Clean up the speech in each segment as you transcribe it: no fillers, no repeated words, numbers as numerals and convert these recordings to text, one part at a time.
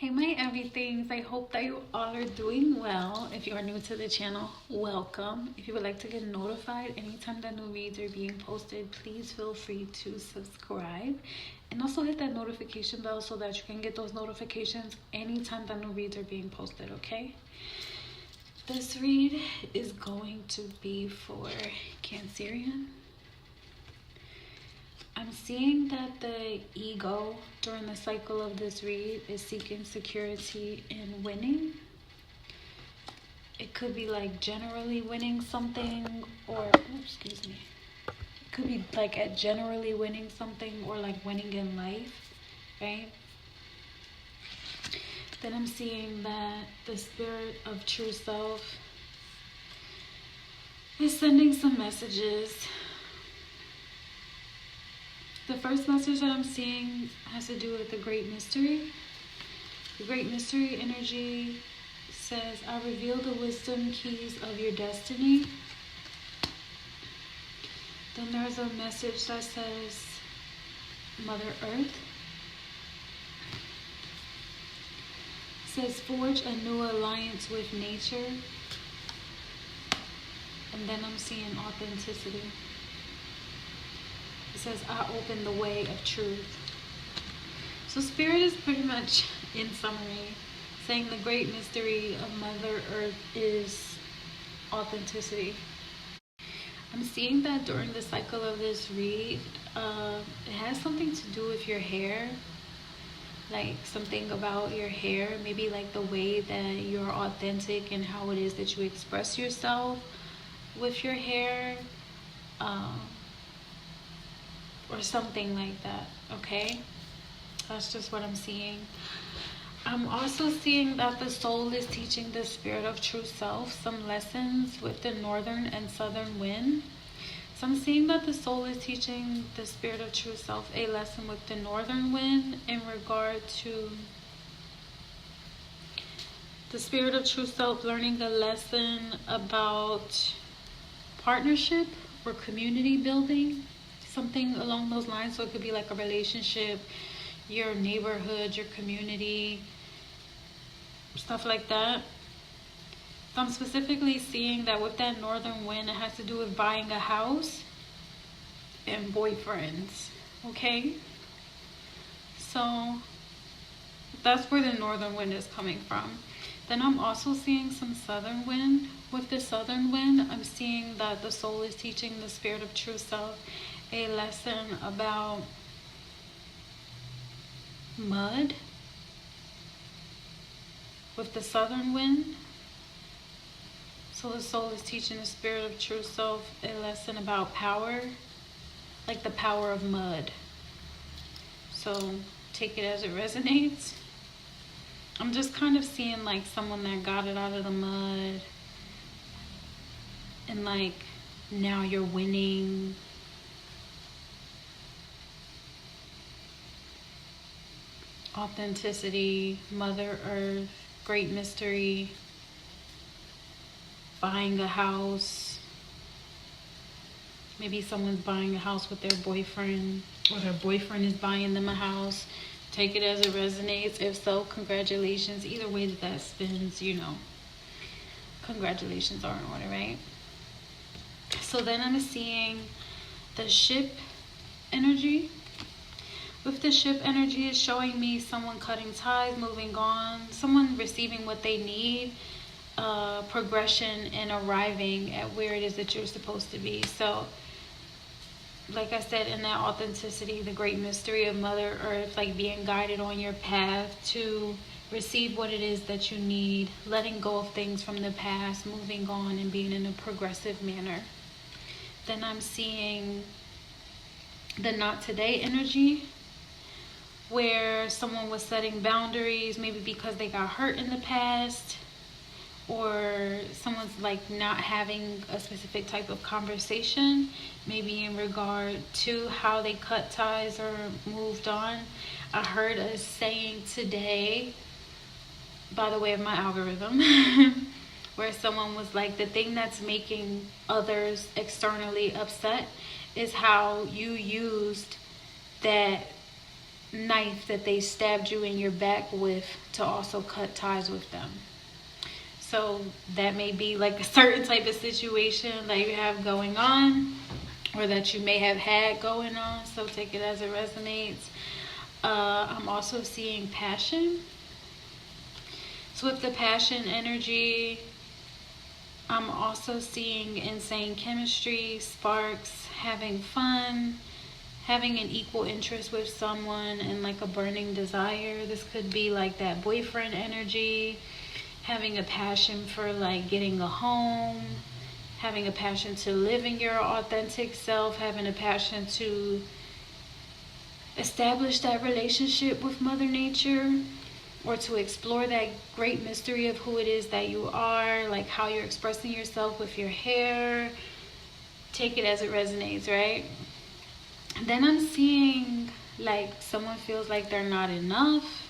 Hey my everythings, I hope that you all are doing well. If you are new to the channel, welcome. If you would like to get notified anytime that new reads are being posted, please feel free to subscribe and also hit that notification bell so that you can get those notifications anytime that new reads are being posted, okay? This read is going to be for Cancerian. I'm seeing that the ego during the cycle of this read is seeking security in winning. It could be like generally winning something, or excuse me. It could be like at generally winning something or like winning in life, right? Then I'm seeing that the spirit of true self is sending some messages. The first message that I'm seeing has to do with the Great Mystery. The Great Mystery energy says, I reveal the wisdom keys of your destiny. Then there's a message that says, Mother Earth. It says, forge a new alliance with nature. And then I'm seeing authenticity. It says, I open the way of truth. So Spirit is pretty much, in summary, saying the great mystery of Mother Earth is authenticity. I'm seeing that during the cycle of this read, it has something to do with your hair. Like something about your hair, maybe like the way that you're authentic and how it is that you express yourself with your hair. Or something like that, okay? That's just what I'm seeing. I'm also seeing that the soul is teaching the spirit of true self some lessons with the northern and southern wind. So I'm seeing that the soul is teaching the spirit of true self a lesson with the northern wind in regard to the spirit of true self learning a lesson about partnership or community building. Something along those lines. So it could be like a relationship, your neighborhood, your community, stuff like that. So I'm specifically seeing that with that northern wind, it has to do with buying a house and boyfriends, okay? So that's where the northern wind is coming from. Then I'm also seeing some southern wind. With the southern wind, I'm seeing that the soul is teaching the spirit of true self a lesson about mud. With the southern wind, so the soul is teaching the spirit of true self a lesson about power, like the power of mud. So take it as it resonates. I'm just kind of seeing like someone that got it out of the mud and like now you're winning. Authenticity, Mother Earth, great mystery, buying a house. Maybe someone's buying a house with their boyfriend, or their boyfriend is buying them a house. Take it as it resonates. If so, congratulations. Either way that spins, you know, congratulations are in order, right? So then I'm seeing the ship energy. With the ship energy, is showing me someone cutting ties, moving on, someone receiving what they need, progression and arriving at where it is that you're supposed to be. So like I said, in that authenticity, the great mystery of Mother Earth, like being guided on your path to receive what it is that you need, letting go of things from the past, moving on and being in a progressive manner. Then I'm seeing the not today energy, where someone was setting boundaries, maybe because they got hurt in the past, or someone's like not having a specific type of conversation, maybe in regard to how they cut ties or moved on. I heard a saying today, by the way of my algorithm, where someone was like, the thing that's making others externally upset is how you used that knife that they stabbed you in your back with to also cut ties with them. So that may be like a certain type of situation that you have going on, or that you may have had going on. So take it as it resonates. I'm also seeing passion. So with the passion energy, I'm also seeing insane chemistry, sparks, having fun, having an equal interest with someone, and like a burning desire. This could be like that boyfriend energy, having a passion for like getting a home, having a passion to live in your authentic self, having a passion to establish that relationship with Mother Nature, or to explore that great mystery of who it is that you are, like how you're expressing yourself with your hair. Take it as it resonates, right? And then I'm seeing like someone feels like they're not enough.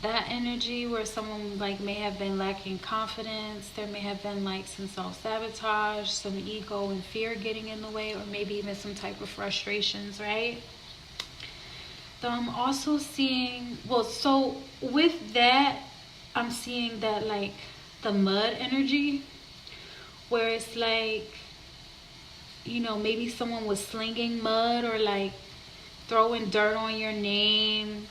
That energy where someone like may have been lacking confidence. There may have been like some self-sabotage, some ego and fear getting in the way, or maybe even some type of frustrations, right? So I'm also seeing, well, so with that, I'm seeing that like the mud energy, where it's like, you know, maybe someone was slinging mud or like throwing dirt on your name,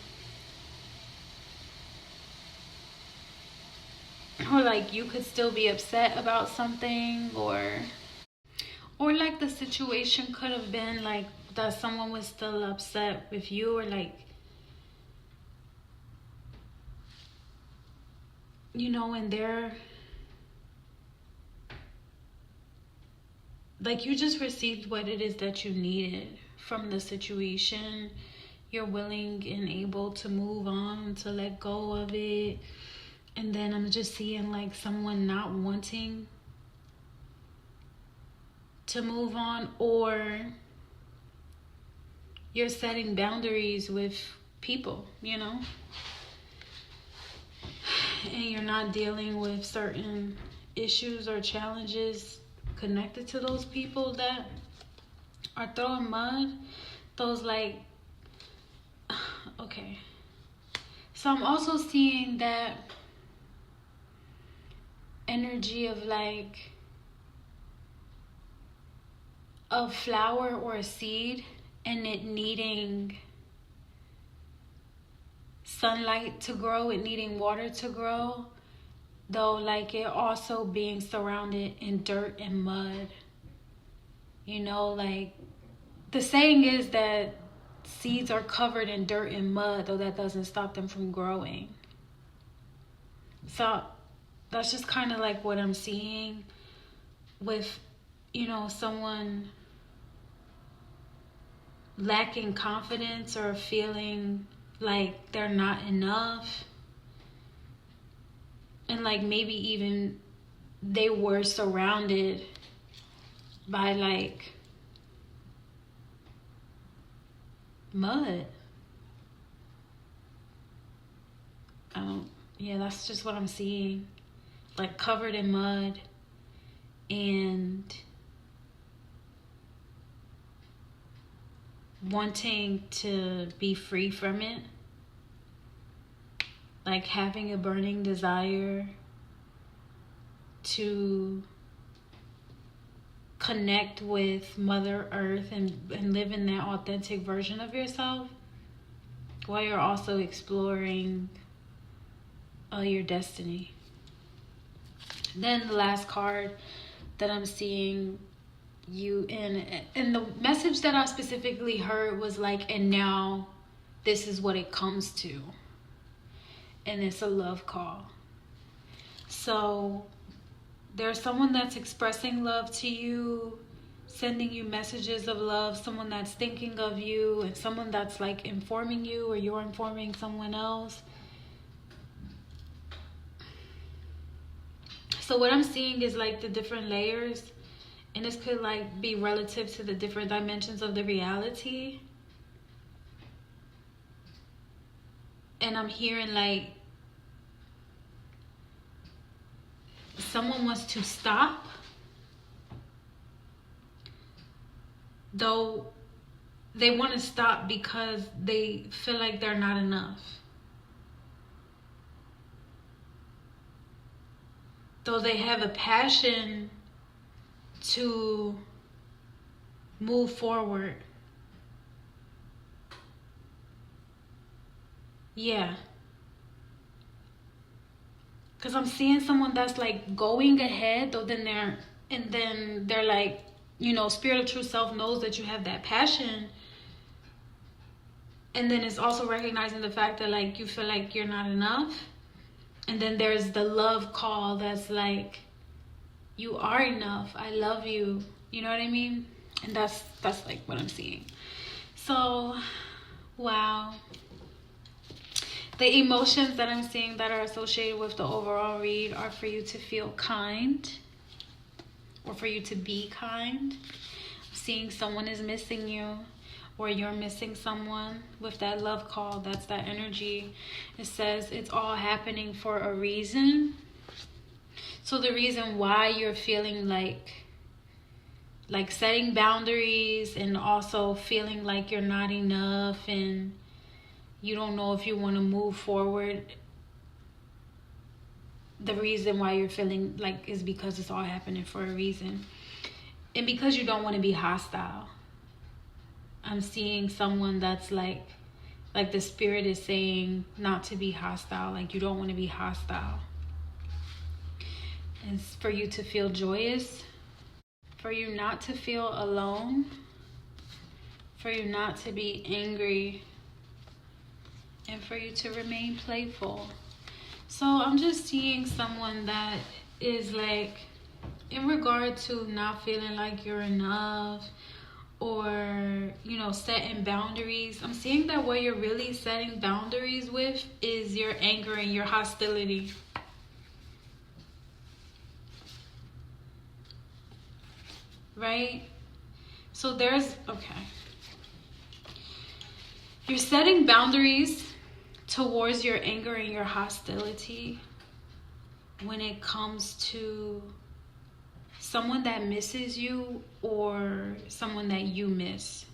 or like you could still be upset about something, or like the situation could have been like that someone was still upset with you, or like, you know, and they're like, you just received what it is that you needed from the situation. You're willing and able to move on, to let go of it. And then I'm just seeing like someone not wanting to move on, or you're setting boundaries with people, you know, and you're not dealing with certain issues or challenges connected to those people that are throwing mud. Those like, okay. So I'm also seeing that energy of like a flower or a seed, and it needing sunlight to grow, it needing water to grow, though like it also being surrounded in dirt and mud. You know, like the saying is that seeds are covered in dirt and mud, though that doesn't stop them from growing. So that's just kind of like what I'm seeing with, you know, someone lacking confidence or feeling like they're not enough. And like maybe even they were surrounded by like mud. Yeah, that's just what I'm seeing. Like covered in mud, and wanting to be free from it. Like having a burning desire to connect with Mother Earth and live in that authentic version of yourself, while you're also exploring your destiny. Then the last card that I'm seeing you in, and the message that I specifically heard was like, and now this is what it comes to. And it's a love call. So there's someone that's expressing love to you, sending you messages of love, someone that's thinking of you, and someone that's like informing you, or you're informing someone else. So what I'm seeing is like the different layers, and this could like be relative to the different dimensions of the reality. And I'm hearing like someone wants to stop, though they want to stop because they feel like they're not enough. Though they have a passion to move forward. Yeah. Because I'm seeing someone that's like going ahead, though then they're like, you know, spirit of true self knows that you have that passion. And then it's also recognizing the fact that like you feel like you're not enough. And then there's the love call that's like, you are enough. I love you. You know what I mean? And that's like what I'm seeing. So, wow. The emotions that I'm seeing that are associated with the overall read are for you to feel kind, or for you to be kind. I'm seeing someone is missing you, or you're missing someone with that love call. That's that energy. It says it's all happening for a reason. So the reason why you're feeling like setting boundaries, and also feeling like you're not enough, and you don't know if you want to move forward, the reason why you're feeling like is because it's all happening for a reason. And because you don't want to be hostile. I'm seeing someone that's like the spirit is saying not to be hostile. Like you don't want to be hostile. It's for you to feel joyous. For you not to feel alone. For you not to be angry. And for you to remain playful. So I'm just seeing someone that is like, in regard to not feeling like you're enough, or, you know, setting boundaries. I'm seeing that what you're really setting boundaries with is your anger and your hostility. Right? So there's, okay. You're setting boundaries towards your anger and your hostility when it comes to someone that misses you, or someone that you miss,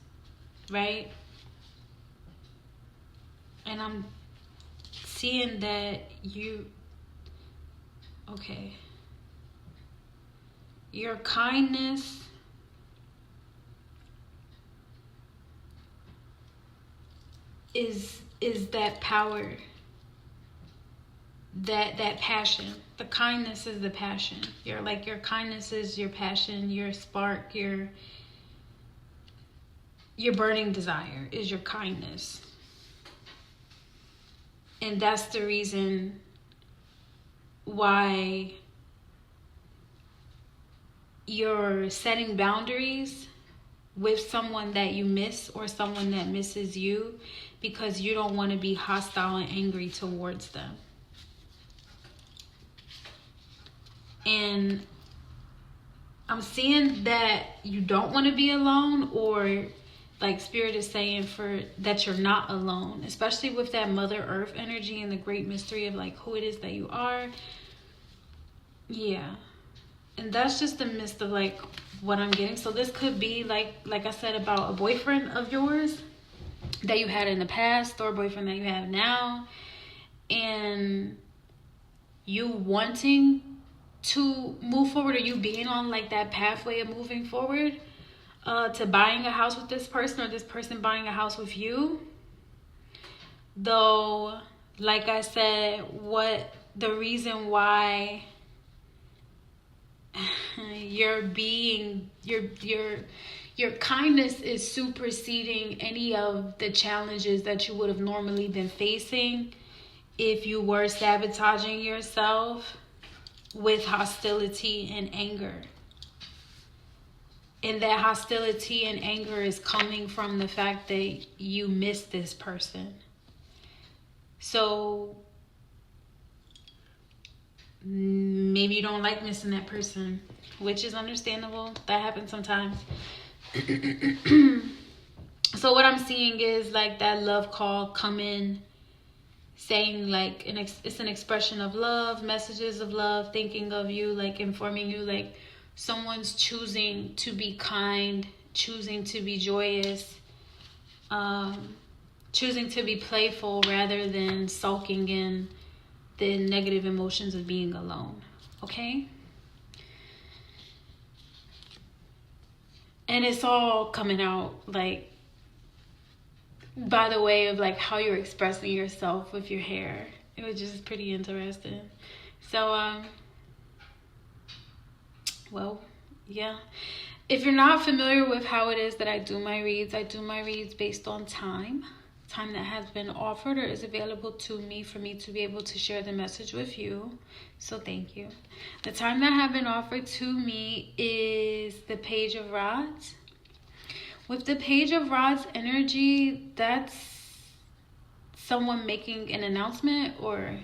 right? And I'm seeing that your kindness is that power, that passion. The kindness is the passion. Your kindness is your passion, your spark, your burning desire is your kindness. And that's the reason why you're setting boundaries with someone that you miss, or someone that misses you, because you don't want to be hostile and angry towards them. And I'm seeing that you don't want to be alone, or like spirit is saying that you're not alone, especially with that Mother Earth energy and the great mystery of like who it is that you are. Yeah. And that's just the midst of like what I'm getting. So this could be like I said, about a boyfriend of yours that you had in the past, or a boyfriend that you have now, and you wanting to move forward, or you being on like that pathway of moving forward to buying a house with this person, or this person buying a house with you. Though, like I said, what the reason why your kindness is superseding any of the challenges that you would have normally been facing if you were sabotaging yourself with hostility and anger. And that hostility and anger is coming from the fact that you miss this person. So maybe you don't like missing that person, which is understandable. That happens sometimes. So what I'm seeing is like that love call come in, saying like it's an expression of love, messages of love, thinking of you, like informing you, like someone's choosing to be kind, choosing to be joyous, choosing to be playful rather than sulking in the negative emotions of being alone. Okay? And it's all coming out like by the way of like how you're expressing yourself with your hair. It was just pretty interesting. So well, yeah. If you're not familiar with how it is that I do my reads based on time that has been offered or is available to me for me to be able to share the message with you. So thank you. The time that have been offered to me is the Page of Rods. With the Page of Rods energy, that's someone making an announcement, or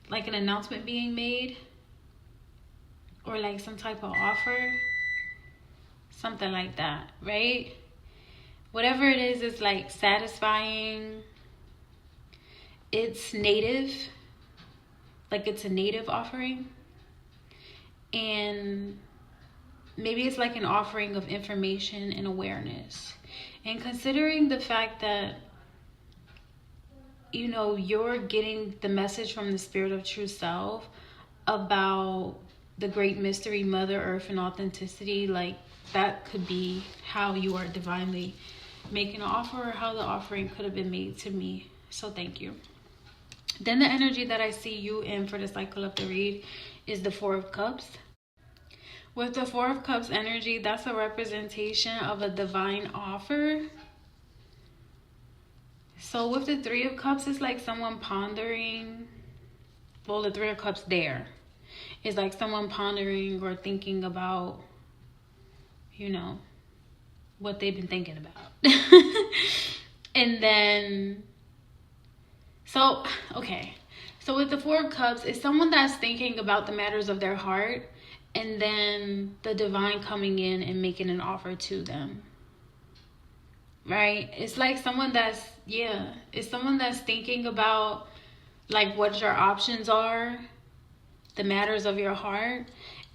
like an announcement being made, or like some type of offer, something like that, right? Whatever it is, it's like satisfying. It's native, like it's a native offering. And maybe it's like an offering of information and awareness. And considering the fact that, you know, you're getting the message from the Spirit of True Self about the great mystery, Mother Earth, and authenticity, like that could be how you are divinely making an offer, or how the offering could have been made to me. So thank you. Then the energy that I see you in for the cycle of the read is the Four of Cups. With the Four of Cups energy, that's a representation of a divine offer. So with the Three of Cups, it's like someone pondering. Well, the Three of Cups there is like someone pondering or thinking about, you know, what they've been thinking about. And then, so with the Four of Cups, it's someone that's thinking about the matters of their heart, and then the divine coming in and making an offer to them, right? It's like someone that's, it's someone that's thinking about like what your options are, the matters of your heart,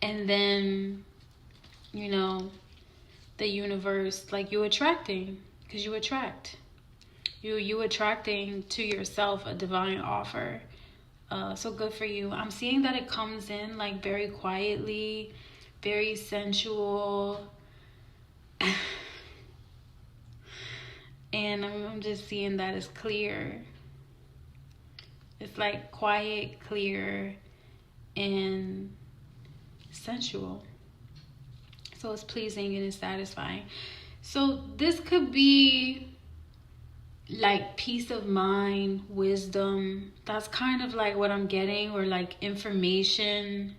and then, you know, the universe, like you attracting, because you attract. You attracting to yourself a divine offer. So good for you. I'm seeing that it comes in like very quietly, very sensual. And I'm just seeing that it's clear. It's like quiet, clear, and sensual. So it's pleasing and it's satisfying. So this could be like peace of mind, wisdom. That's kind of like what I'm getting, or like information.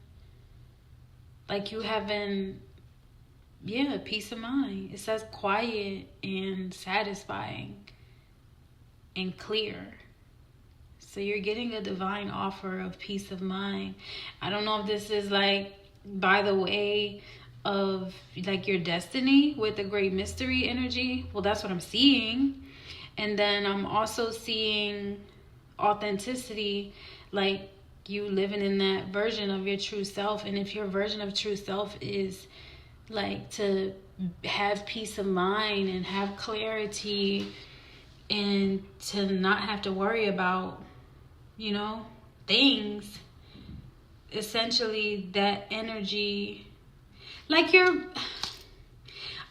Like you having, peace of mind. It says quiet and satisfying and clear. So you're getting a divine offer of peace of mind. I don't know if this is like by the way of like your destiny with the great mystery energy. Well, that's what I'm seeing. And then I'm also seeing authenticity, like you living in that version of your true self. And if your version of true self is like to have peace of mind and have clarity and to not have to worry about, you know, things, essentially that energy, like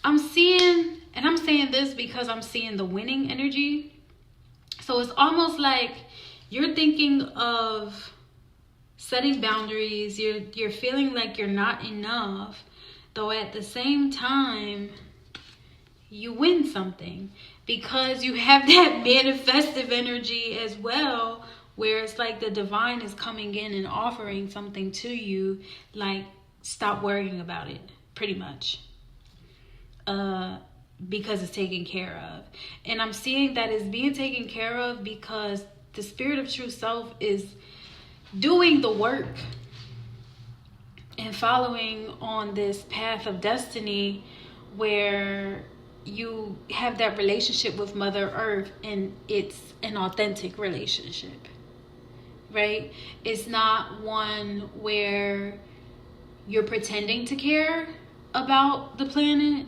I'm seeing, and I'm saying this because I'm seeing the winning energy. So it's almost like you're thinking of setting boundaries. You're feeling like you're not enough, though at the same time you win something, because you have that manifestive energy as well, where it's like the divine is coming in and offering something to you, like stop worrying about it, pretty much. Because it's taken care of. And I'm seeing that it's being taken care of because the Spirit of True Self is doing the work and following on this path of destiny where you have that relationship with Mother Earth, and it's an authentic relationship, right? It's not one where you're pretending to care about the planet.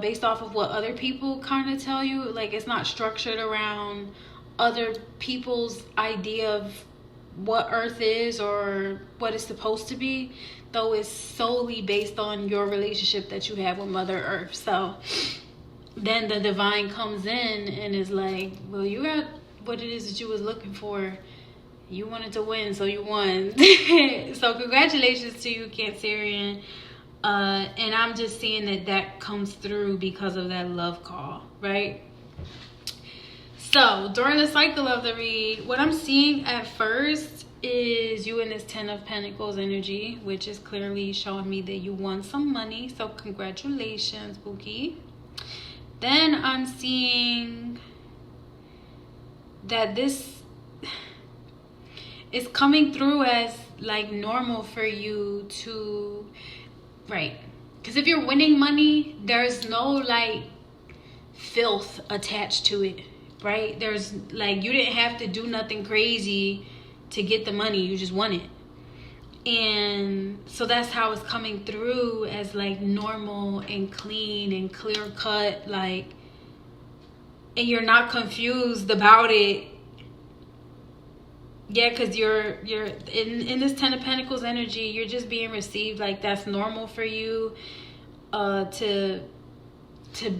based off of what other people kind of tell you. Like, it's not structured around other people's idea of what Earth is or what it's supposed to be, though it's solely based on your relationship that you have with Mother Earth. So then the divine comes in and is like, well, you got what it is that you was looking for. You wanted to win, so you won. So congratulations to you, Cancerian. And I'm just seeing that comes through because of that love call, right? So during the cycle of the read, what I'm seeing at first is you in this 10 of Pentacles energy, which is clearly showing me that you won some money. So congratulations, Bookie. Then I'm seeing that this is coming through as like normal for you to, right? Because if you're winning money, there's no like filth attached to it, right? There's like, you didn't have to do nothing crazy to get the money, you just won it. And so that's how it's coming through as like normal and clean and clear cut, like, and you're not confused about it. Yeah, because you're in this 10 of Pentacles energy, you're just being received like that's normal for you to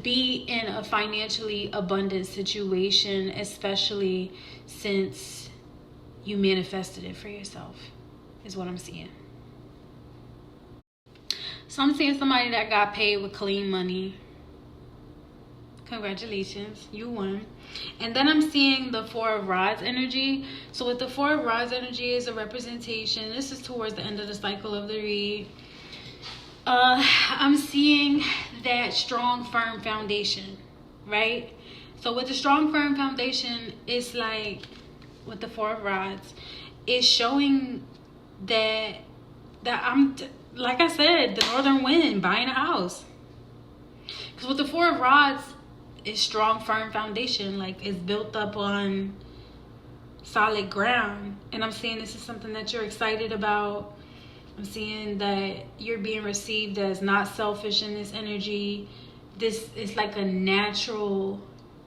be in a financially abundant situation, especially since you manifested it for yourself, is what I'm seeing. So I'm seeing somebody that got paid with clean money. Congratulations, you won. And then I'm seeing the 4 of Rods energy. So with the 4 of Rods energy is a representation. This is towards the end of the cycle of the read. I'm seeing that strong, firm foundation, right? So with the strong, firm foundation, it's like with the 4 of Rods, it's showing that I'm, like I said, the northern wind, buying a house. Because with the 4 of Rods, it's strong, firm foundation, like it's built up on solid ground. And I'm seeing this is something that you're excited about. I'm seeing that you're being received as not selfish in this energy. This is like a natural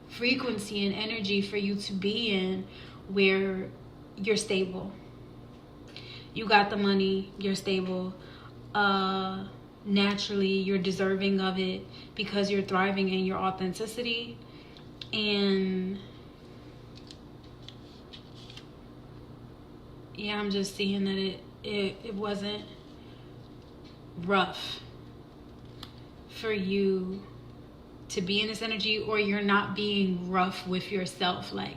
frequency and energy for you to be in, where you're stable. You got the money, you're stable. Naturally, you're deserving of it because you're thriving in your authenticity. And yeah, I'm just seeing that it wasn't rough for you to be in this energy, or you're not being rough with yourself. Like,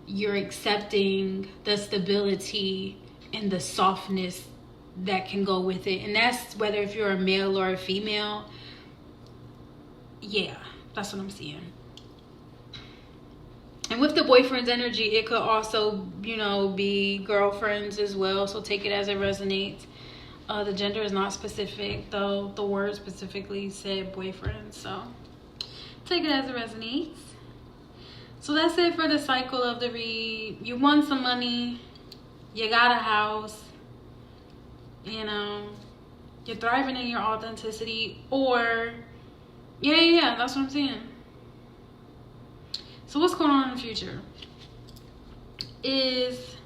you're accepting the stability and the softness that can go with it. And that's whether if you're a male or a female. Yeah, that's what I'm seeing. And with the boyfriend's energy, it could also, you know, be girlfriends as well. So take it as it resonates. The gender is not specific, though the word specifically said boyfriend. So take it as it resonates. So that's it for the cycle of the read. You won some money. You got a house. You know, you're thriving in your authenticity. Or, yeah, that's what I'm saying. So what's going on in the future is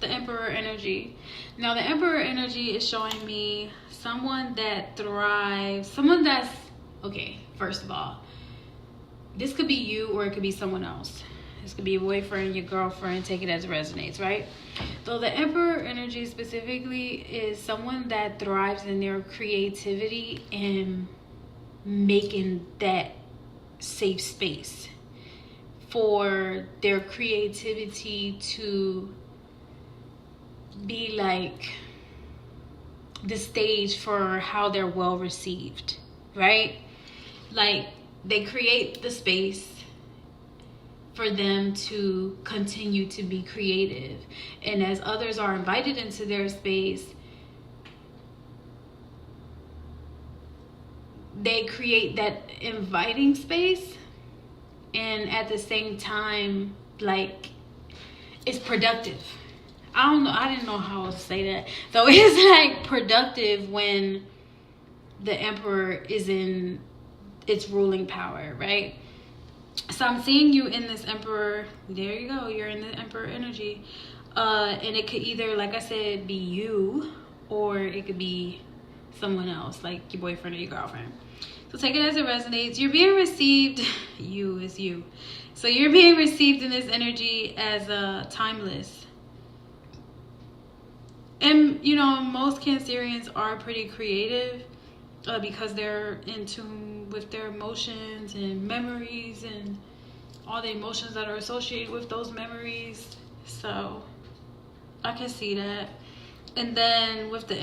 the Emperor energy. Now, the Emperor energy is showing me someone that thrives, someone that's, okay, first of all, this could be you or it could be someone else. This could be your boyfriend, your girlfriend, take it as it resonates, right? So the Emperor energy specifically is someone that thrives in their creativity and making that safe space for their creativity to be like the stage for how they're well received, right? Like, they create the space for them to continue to be creative. And as others are invited into their space, they create that inviting space, and at the same time, like, it's productive. I don't know, I didn't know how to say that. So it's like productive when the Emperor is in its ruling power, right? So I'm seeing you in this Emperor. There you go. You're in the Emperor energy. And it could either, like I said, be you, or it could be someone else, like your boyfriend or your girlfriend. So take it as it resonates. You're being received. You is you. So you're being received in this energy as timeless. And, you know, most Cancerians are pretty creative because they're in tune with their emotions and memories and all the emotions that are associated with those memories. So I can see that. And then with the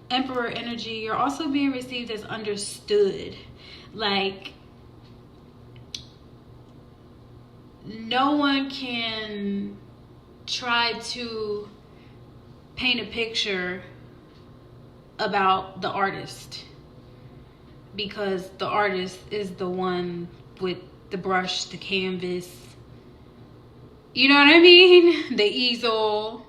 Emperor energy, you're also being received as understood. Like, no one can try to paint a picture about the artist, because the artist is the one with the brush, the canvas, you know what I mean? The easel,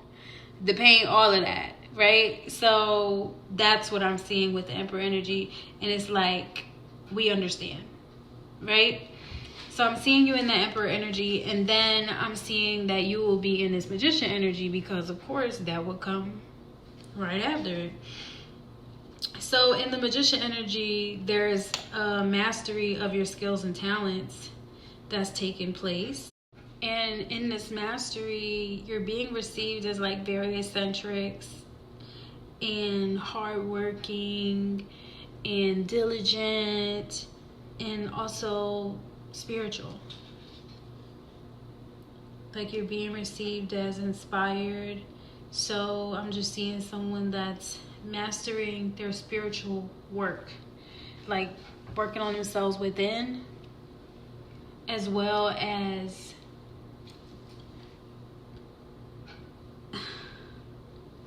the paint, all of that, right? So that's what I'm seeing with the Emperor energy. And it's like, we understand, right? So I'm seeing you in the Emperor energy, and then I'm seeing that you will be in this Magician energy, because of course that will come right after it. So in the Magician energy, there's a mastery of your skills and talents that's taking place. And in this mastery, you're being received as like very eccentric and hardworking and diligent and also spiritual. Like, you're being received as inspired. So I'm just seeing someone that's mastering their spiritual work, like working on themselves within, as well as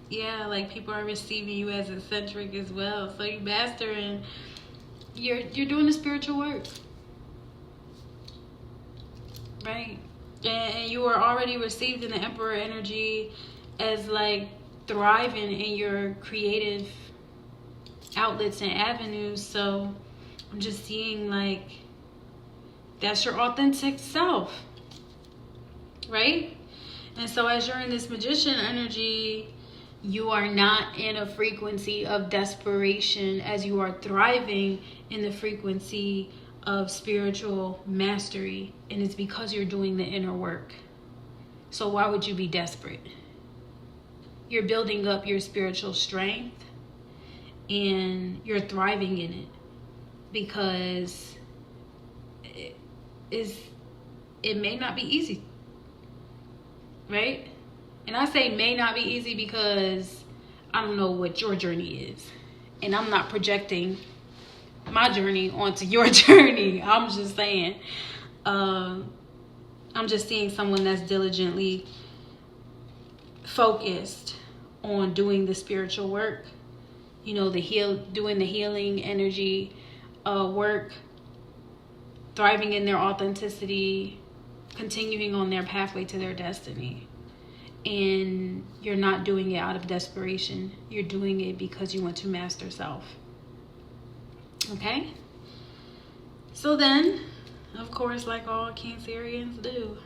yeah, like people are receiving you as eccentric as well. So you mastering, you're doing the spiritual work, right? And you are already received in the Emperor energy as like thriving in your creative outlets and avenues. So I'm just seeing like that's your authentic self, right? And so as you're in this Magician energy, you are not in a frequency of desperation, as you are thriving in the frequency of spiritual mastery. And it's because you're doing the inner work. So why would you be desperate? You're building up your spiritual strength and you're thriving in it, because it may not be easy, right? And I say may not be easy because I don't know what your journey is, and I'm not projecting my journey onto your journey. I'm just saying, I'm just seeing someone that's diligently focused on doing the spiritual work, you know, doing the healing energy work, thriving in their authenticity, continuing on their pathway to their destiny. And you're not doing it out of desperation. You're doing it because you want to master self. Okay? So then, of course, like all Cancerians do,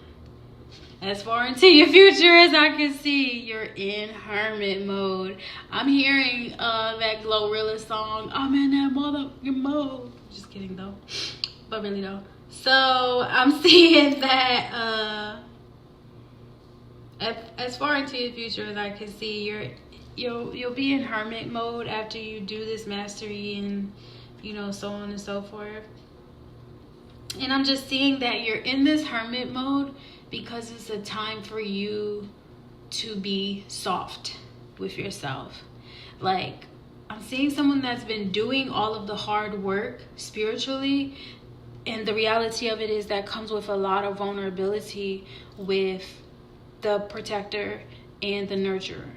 as far into your future as I can see, you're in hermit mode. I'm hearing that Glorilla song, I'm in that motherfucking mode. Just kidding though. But really though. So I'm seeing that as far into your future as I can see, you'll be in hermit mode after you do this mastery, and you know, so on and so forth. And I'm just seeing that you're in this hermit mode because it's a time for you to be soft with yourself. Like, I'm seeing someone that's been doing all of the hard work spiritually, and the reality of it is that comes with a lot of vulnerability with the protector and the nurturer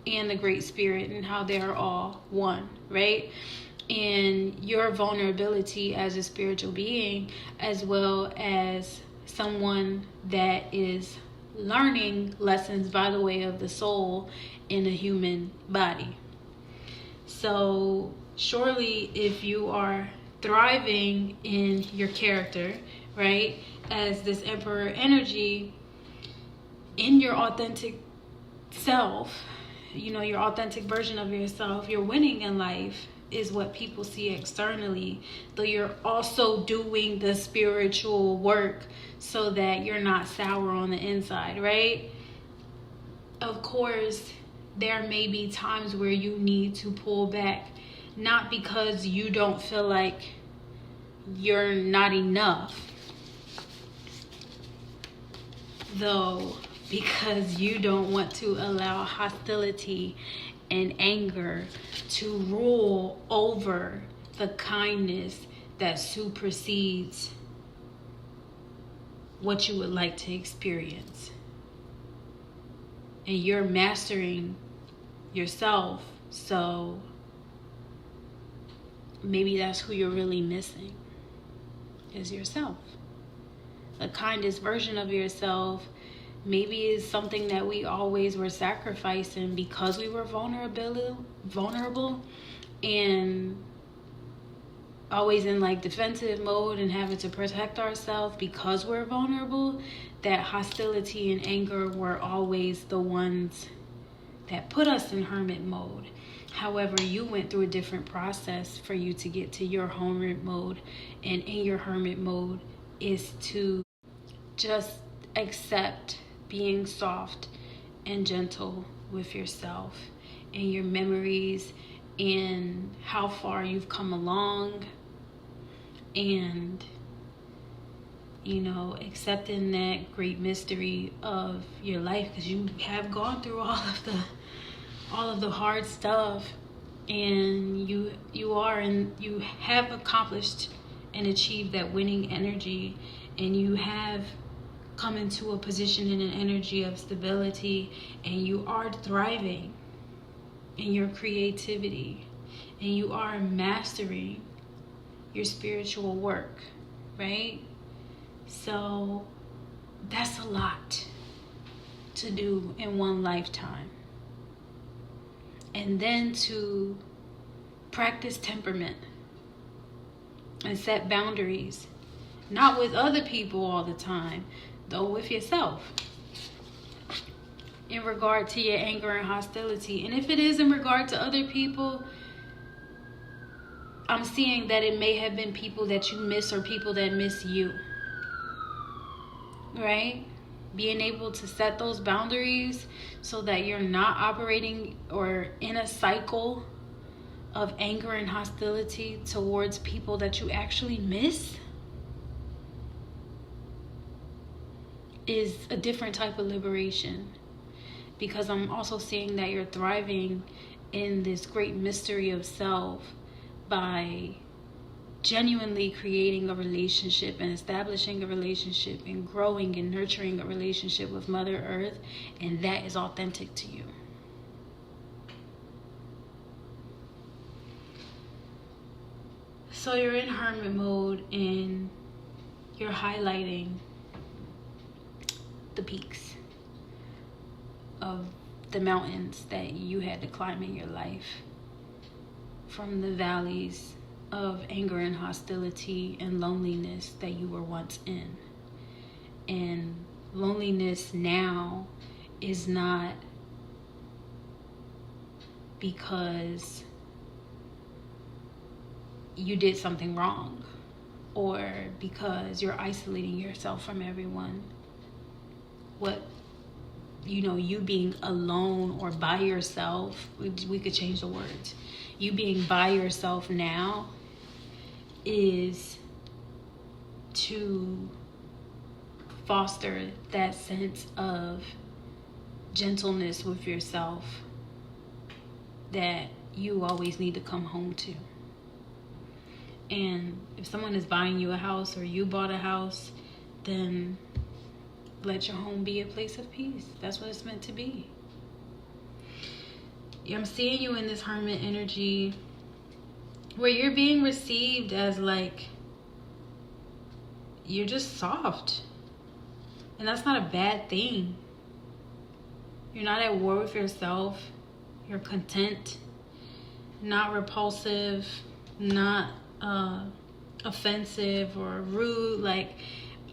and the great spirit, and how they are all one, right? And your vulnerability as a spiritual being, as well as someone that is learning lessons by the way of the soul in a human body. So surely if you are thriving in your character, right? As this Emperor energy, in your authentic self, you know, your authentic version of yourself, you're winning in life is what people see externally, though you're also doing the spiritual work so that you're not sour on the inside, right? Of course, there may be times where you need to pull back, not because you don't feel like you're not enough, though, because you don't want to allow hostility and anger to rule over the kindness that supersedes what you would like to experience. And you're mastering yourself, so maybe that's who you're really missing, is yourself. The kindest version of yourself maybe is something that we always were sacrificing because we were vulnerable and always in like defensive mode and having to protect ourselves because we're vulnerable. That hostility and anger were always the ones that put us in hermit mode. However, you went through a different process for you to get to your hermit mode, and in your hermit mode is to just accept being soft and gentle with yourself and your memories and how far you've come along, and you know, accepting that great mystery of your life, because you have gone through all of the hard stuff, and you have accomplished and achieved that winning energy, and you have come into a position in an energy of stability, and you are thriving in your creativity, and you are mastering your spiritual work, right? So that's a lot to do in one lifetime. And then to practice temperament and set boundaries, not with other people all the time, though with yourself, in regard to your anger and hostility. And if it is in regard to other people, I'm seeing that it may have been people that you miss or people that miss you, right? Being able to set those boundaries so that you're not operating or in a cycle of anger and hostility towards people that you actually miss is a different type of liberation. Because I'm also seeing that you're thriving in this great mystery of self by genuinely creating a relationship and establishing a relationship and growing and nurturing a relationship with Mother Earth, and that is authentic to you. So you're in hermit mode and you're highlighting the peaks of the mountains that you had to climb in your life, from the valleys of anger and hostility and loneliness that you were once in. And loneliness now is not because you did something wrong or because you're isolating yourself from everyone. You being alone or by yourself, we could change the words. You being by yourself now is to foster that sense of gentleness with yourself that you always need to come home to. And if someone is buying you a house or you bought a house, then let your home be a place of peace. That's what it's meant to be. I'm seeing you in this hermit energy where you're being received as like, you're just soft. And that's not a bad thing. You're not at war with yourself. You're content, not repulsive, not offensive or rude. Like,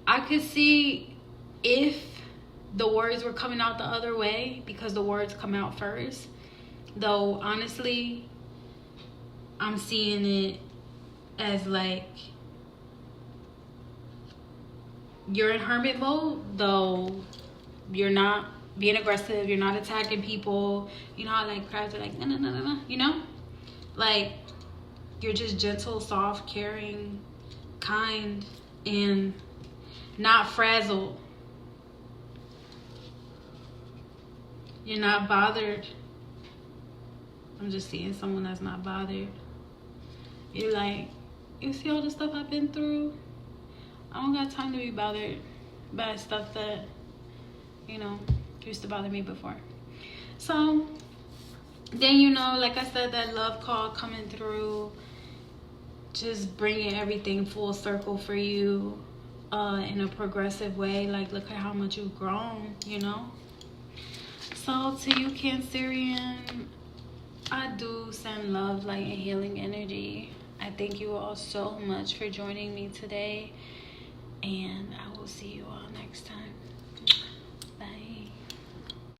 I could see if the words were coming out the other way, because the words come out first. Though honestly, I'm seeing it as like you're in hermit mode, though you're not being aggressive, you're not attacking people. You know how like crowds are like, no, no, no, no, no, you know? Like, you're just gentle, soft, caring, kind, and not frazzled. You're not bothered. I'm just seeing someone that's not bothered. You're like, you see all the stuff I've been through? I don't got time to be bothered by stuff that, you know, used to bother me before. So then, you know, like I said, that love call coming through, just bringing everything full circle for you in a progressive way. Like, look at how much you've grown, you know. So to you, Cancerian, I do send love, light, and healing energy. I thank you all so much for joining me today, and I will see you all